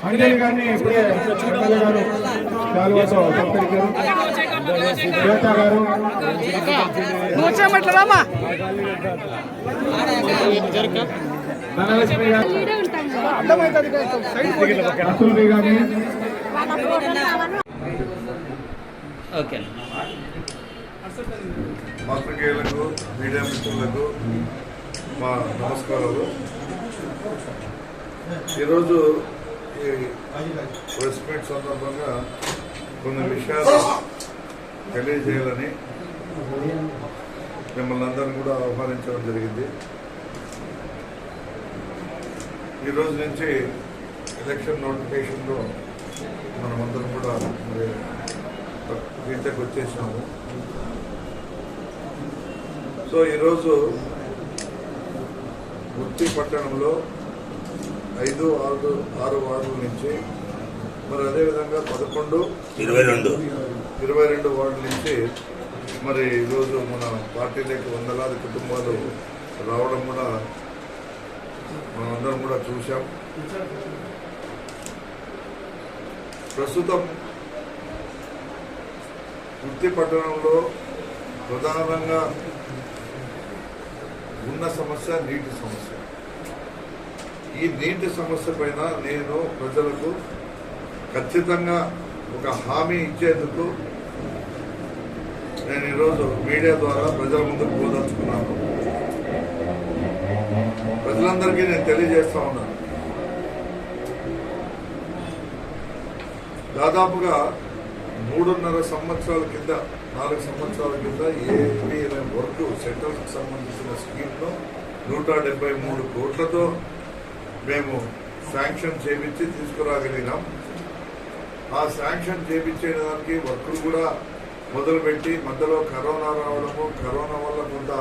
Speaker 5: అంజలి గారిని ఇప్పుడే ఎమ్మెల్యే గారు శాలువాతో సత్కరించారు. శ్వేత గారు ధనలక్ష్మి గారు, అసూరి గారిని
Speaker 6: పాత్రికేయులకు, మీడియా మిత్రులకు మా నమస్కారాలు. ఈరోజు ఈ ప్రెస్ మీట్ సందర్భంగా కొన్ని విషయాలు తెలియజేయాలని మిమ్మల్ని అందరినీ కూడా ఆహ్వానించడం జరిగింది. ఈరోజు నుంచి ఎలక్షన్ నోటిఫికేషన్లో మనమందరం కూడా ఇంటికి వచ్చేసినాము. సో ఈరోజు గుత్తి పట్టణంలో 5, 6 వార్డుల నుంచి, మరి అదేవిధంగా 11, 22 వార్డుల నుంచి మరి ఈరోజు మన పార్టీలోకి వందలాది కుటుంబాలు రావడం కూడా మనమందరం కూడా చూసాం. ప్రస్తుతం గుత్తి పట్టణంలో ప్రధానంగా ఉన్న సమస్య నీటి సమస్య. ఈ నీటి సమస్య పైన నేను ప్రజలకు ఖచ్చితంగా ఒక హామీ ఇచ్చేందుకు నేను ఈరోజు మీడియా ద్వారా ప్రజల ముందుకు పోదలుచుకున్నాను. ప్రజలందరికీ నేను తెలియజేస్తా ఉన్నాను, దాదాపుగా 3.5 సంవత్సరాల కింద, 4 సంవత్సరాల కింద ఏపీఎల్ఎం వర్క్ సెంట్రల్కి సంబంధించిన స్కీమ్లో 173 కోట్లతో మేము శాంక్షన్ చేపించి తీసుకురాగలిగినాం. ఆ శాంక్షన్ చేపించేదానికి వర్కులు కూడా మొదలుపెట్టి మధ్యలో కరోనా రావడము, కరోనా వల్ల కొంత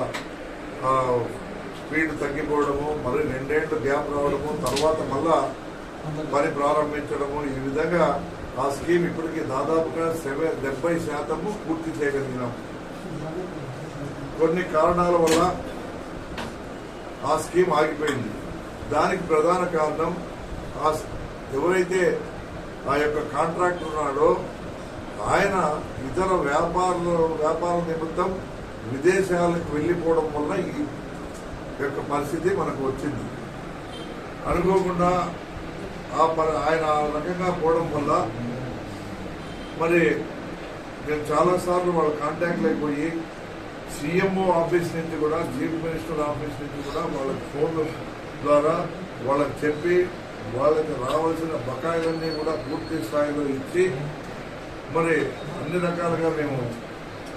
Speaker 6: స్పీడ్ తగ్గిపోవడము, మరి 2 ఏళ్ళు గ్యాప్ రావడము, తర్వాత మళ్ళా పని ప్రారంభించడము, ఈ విధంగా ఆ స్కీమ్ ఇప్పటికీ దాదాపుగా 70% పూర్తి చేయగలిగినాం. కొన్ని కారణాల వల్ల ఆ స్కీమ్ ఆగిపోయింది. దానికి ప్రధాన కారణం ఎవరైతే ఆ యొక్క కాంట్రాక్టర్ ఉన్నాడో ఆయన ఇతర వ్యాపార నిమిత్తం విదేశాలకు వెళ్ళిపోవడం వల్ల ఈ యొక్క పరిస్థితి మనకు వచ్చింది. అనుకోకుండా ఆయన ఆ రకంగా పోవడం వల్ల మరి మేము చాలాసార్లు వాళ్ళ కాంటాక్ట్లు అయిపోయి సీఎంఓ ఆఫీస్ నుంచి కూడా, చీఫ్ మినిస్టర్ ఆఫీస్ నుంచి కూడా వాళ్ళకి ఫోన్ల ద్వారా వాళ్ళకి చెప్పి వాళ్ళకి రావాల్సిన బకాయిలన్నీ కూడా పూర్తి స్థాయిలో ఇచ్చి మరి అన్ని రకాలుగా మేము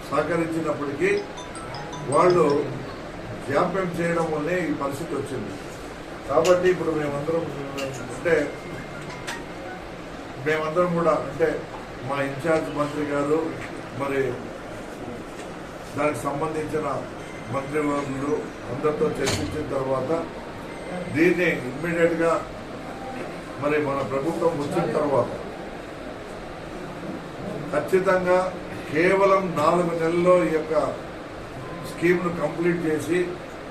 Speaker 6: సహకరించినప్పటికీ వాళ్ళు జాప్యం చేయడం వల్లే ఈ పరిస్థితి వచ్చింది. కాబట్టి ఇప్పుడు మేమందరం కూడా మా ఇన్ఛార్జ్ మంత్రి గారు మరి దానికి సంబంధించిన మంత్రివర్గులు అందరితో చర్చించిన తర్వాత దీన్ని ఇమ్మీడియట్ గా మరి మన ప్రభుత్వం వచ్చిన తర్వాత ఖచ్చితంగా కేవలం 4 నెలల్లో ఈ యొక్క స్కీమ్ ను కంప్లీట్ చేసి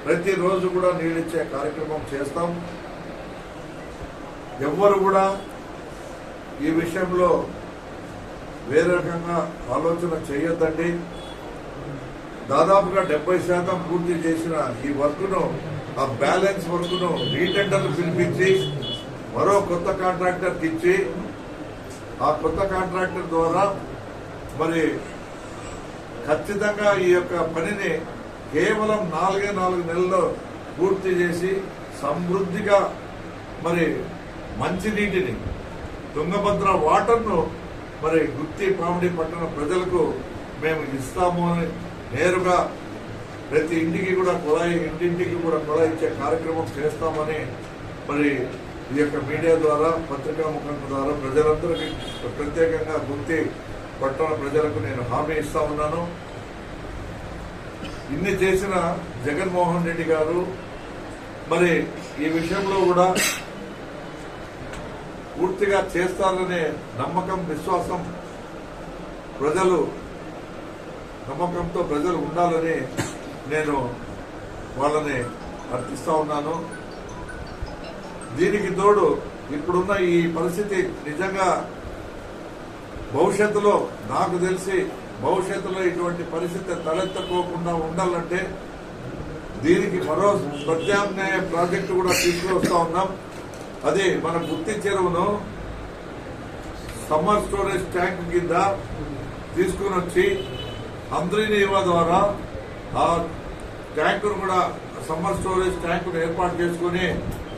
Speaker 6: ప్రతిరోజు కూడా నీళ్ళిచ్చే కార్యక్రమం చేస్తాం. ఎవ్వరు కూడా ఈ విషయంలో వేరే రకంగా ఆలోచన చేయొద్దండి. దాదాపుగా 70% పూర్తి చేసిన ఈ వర్క్ను, ఆ బ్యాలెన్స్ వర్క్ను రీటెండర్లు పిలిపించి మరో కొత్త కాంట్రాక్టర్కి ఇచ్చి ఆ కొత్త కాంట్రాక్టర్ ద్వారా మరి ఖచ్చితంగా ఈ యొక్క పనిని కేవలం 4 నెలల్లో పూర్తి చేసి సమృద్ధిగా మరి మంచినీటిని, తుంగభద్ర వాటర్ను మరి గుత్తి పామిడి పట్టణ ప్రజలకు మేము ఇస్తాము అని నేరుగా ప్రతి ఇంటికి కూడా ఇంటింటికి కూడా కుళాయి ఇచ్చే కార్యక్రమం చేస్తామని మరి ఈ యొక్క మీడియా ద్వారా, పత్రికా ముఖం ద్వారా ప్రజలందరికీ, ప్రత్యేకంగా గుత్తి పట్టణ ప్రజలకు నేను హామీ ఇస్తా ఉన్నాను. ఇన్ని చేసిన జగన్మోహన్ రెడ్డి గారు మరి ఈ విషయంలో కూడా పూర్తిగా చేస్తారనే నమ్మకం, విశ్వాసం నమ్మకంతో ప్రజలు ఉండాలని నేను వాళ్ళని అర్థిస్తా ఉన్నాను. దీనికి తోడు ఇప్పుడున్న ఈ పరిస్థితి నిజంగా భవిష్యత్తులో, నాకు తెలిసి భవిష్యత్తులో ఇటువంటి పరిస్థితి తలెత్తకోకుండా ఉండాలంటే దీనికి మరో ప్రత్యామ్నాయ ప్రాజెక్టు కూడా తీసుకువస్తా ఉన్నాం. అది మన గుత్తి చెరువును సమ్మర్ స్టోరేజ్ ట్యాంక్ కింద తీసుకుని వచ్చి అంద్రీనీవా ద్వారా ఆ ట్యాంకును కూడా, సమ్మర్ స్టోరేజ్ ట్యాంకును ఏర్పాటు చేసుకుని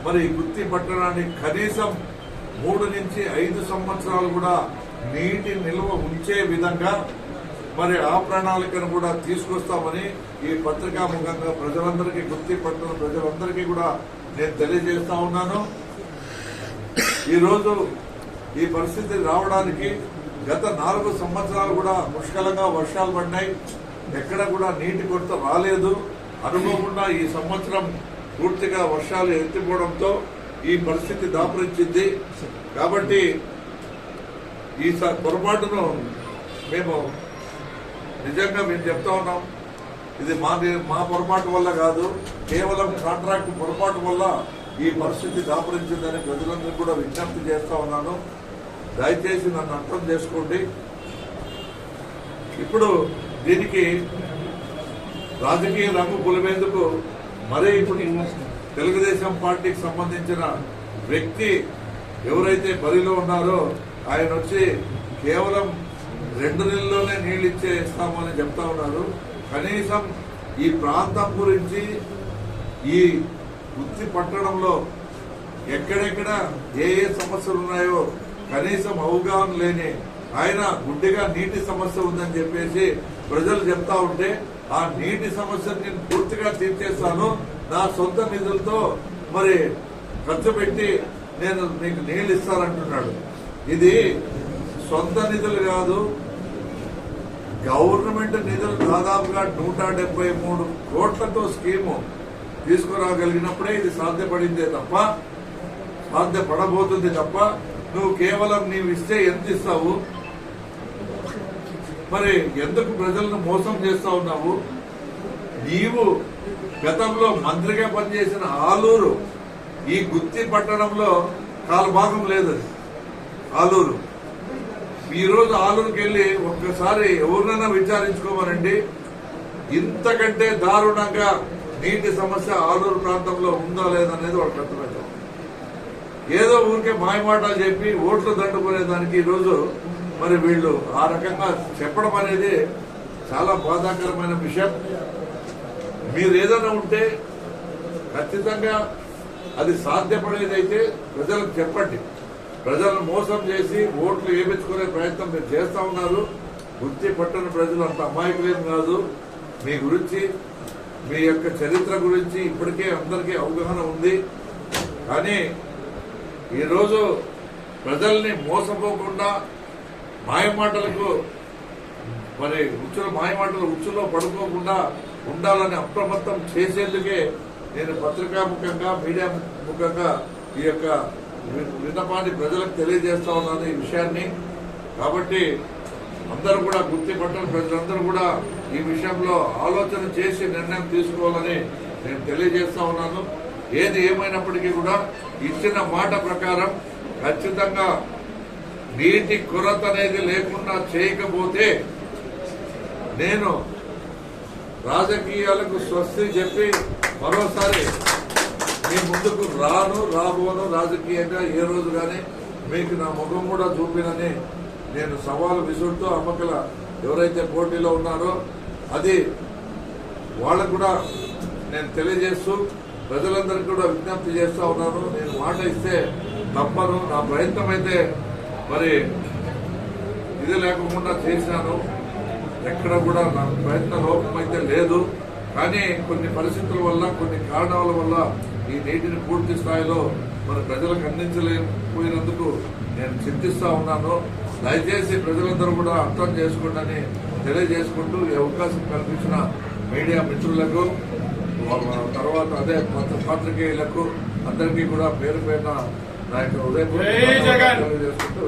Speaker 6: మరి గుత్తి పట్టణాన్ని కనీసం 3 నుంచి 5 సంవత్సరాలు కూడా నీటి నిల్వ ఉంచే విధంగా మరి ఆ ప్రణాళికను కూడా తీసుకొస్తామని ఈ పత్రికా ముఖంగా ప్రజలందరికీ, గుత్తి పట్టణ ప్రజలందరికీ కూడా నేను తెలియజేస్తా ఉన్నాను. ఈరోజు ఈ పరిస్థితి రావడానికి గత 4 సంవత్సరాలు కూడా ముష్కలంగా వర్షాలు పడినాయి. ఎక్కడ కూడా నీటి కొరత రాలేదు. అనుకోకుండా ఈ సంవత్సరం పూర్తిగా వర్షాలు ఎత్తిపోవడంతో ఈ పరిస్థితి దాపురించింది. కాబట్టి ఈ పొరపాటును మేము నిజంగా చెప్తా ఉన్నాం. ఇది మా పొరపాటు వల్ల కాదు, కేవలం కాంట్రాక్ట్ పొరపాటు వల్ల ఈ పరిస్థితి దాపురించిందని ప్రజలందరూ కూడా విజ్ఞప్తి చేస్తా ఉన్నాను. దయచేసి నన్ను అర్థం చేసుకోండి. ఇప్పుడు దీనికి రాజకీయ రంగు పులిమేందుకు మరీ ఇప్పుడు తెలుగుదేశం పార్టీకి సంబంధించిన వ్యక్తి ఎవరైతే బరిలో ఉన్నారో ఆయన వచ్చి కేవలం 2 నెలల్లోనే నీళ్లు ఇచ్చేస్తామని చెప్తా ఉన్నారు. కనీసం ఈ ప్రాంతం గురించి, ఈ గుత్తి పట్టణంలో ఎక్కడెక్కడ ఏ సమస్యలు ఉన్నాయో కనీసం అవగాహన లేని ఆయన గుడ్డిగా నీటి సమస్య ఉందని చెప్పేసి ప్రజలు చెప్తా ఉంటే ఆ నీటి సమస్యను నేను పూర్తిగా తీర్చేస్తాను, నా సొంత నిధులతో మరి ఖర్చు పెట్టి నేను మీకు నీళ్లు ఇస్తానంటున్నాడు. ఇది సొంత నిధులు కాదు, గవర్నమెంట్ నిధులు దాదాపుగా 173 కోట్లతో స్కీము తీసుకురాగలిగినప్పుడే ఇది సాధ్యపడిందే తప్ప, సాధ్యపడబోతుంది తప్ప నువ్వు కేవలం నీవు ఇస్తే ఎంత ఇస్తావు? మరి ఎందుకు ప్రజలను మోసం చేస్తా ఉన్నావు? నీవు గతంలో మంత్రిగా పనిచేసిన ఆలూరు, ఈ గుత్తి పట్టణంలో కాలభాగం లేదు. ఆలూరు, ఈ రోజు ఆలూరుకి వెళ్లి ఒక్కసారి ఎవరినైనా విచారించుకోమనండి, ఇంతకంటే దారుణంగా నీటి సమస్య ఆలూరు ప్రాంతంలో ఉందా లేదనేది వాళ్ళకి అర్థమవుతాం. ఏదో ఊరికే మాయమాటలు చెప్పి ఓట్లు దండుకునేదానికి ఈరోజు మరి వీళ్ళు ఆ రకంగా చెప్పడం అనేది చాలా బాధాకరమైన విషయం. మీరు ఏదైనా ఉంటే ఖచ్చితంగా అది సాధ్యపడేదైతే ప్రజలకు చెప్పండి. ప్రజలను మోసం చేసి ఓట్లు వేయించుకునే ప్రయత్నం మీరు చేస్తా ఉన్నారు. గుత్తి పట్టణ ప్రజలు అంత అమాయకులేం కాదు. మీ గురించి, మీ యొక్క చరిత్ర గురించి ఇప్పటికే అందరికీ అవగాహన ఉంది. కానీ ఈరోజు ప్రజల్ని మోసపోకుండా మాయమాటలకు మరి మాయమాటలు ఉచ్చులో పడుకోకుండా ఉండాలని అప్రమత్తం చేసేందుకే నేను పత్రికా ముఖంగా, మీడియా ముఖంగా ఈ యొక్క విన్నపాన్ని ప్రజలకు తెలియజేస్తా ఉన్నాను ఈ విషయాన్ని. కాబట్టి అందరూ కూడా, గుత్తి పట్టణ ప్రజలందరూ కూడా ఈ విషయంలో ఆలోచన చేసి నిర్ణయం తీసుకోవాలని నేను తెలియజేస్తా ఉన్నాను. ఏది ఏమైనప్పటికీ కూడా ఇచ్చిన మాట ప్రకారం ఖచ్చితంగా నీటి కొరత అనేది లేకుండా చేయకపోతే నేను రాజకీయాలకు స్వస్తి చెప్పి మరోసారి మీ ముందుకు రాబోను రాజకీయంగా ఏ రోజు కానీ మీకు నా ముఖం కూడా చూపినని నేను సవాలు విసురుతూ అమ్మకల ఎవరైతే పోటీలో ఉన్నారో అది వాళ్ళకు కూడా నేను తెలియజేస్తూ ప్రజలందరికీ కూడా విజ్ఞప్తి చేస్తా ఉన్నాను. నేను మాట ఇస్తే తప్పను. నా ప్రయత్నం అయితే మరి ఇది లేకుండా చేశాను. ఎక్కడ కూడా నా ప్రయత్న లోపం అయితే లేదు. కానీ కొన్ని పరిస్థితుల వల్ల కొన్ని కారణాల వల్ల ఈ నీటిని పూర్తి స్థాయిలో మన ప్రజలకు అందించలేకపోయినందుకు నేను చింతిస్తా ఉన్నాను. దయచేసి ప్రజలందరూ కూడా అర్థం చేసుకోండి తెలియజేసుకుంటూ ఈ అవకాశం కల్పించిన మీడియా మిత్రులకు తర్వాత అదే పాత్రికేయులకు అందరికీ కూడా పేరు పేరున నా యొక్క హృదయపూర్వక తెలియజేసుకుంటూ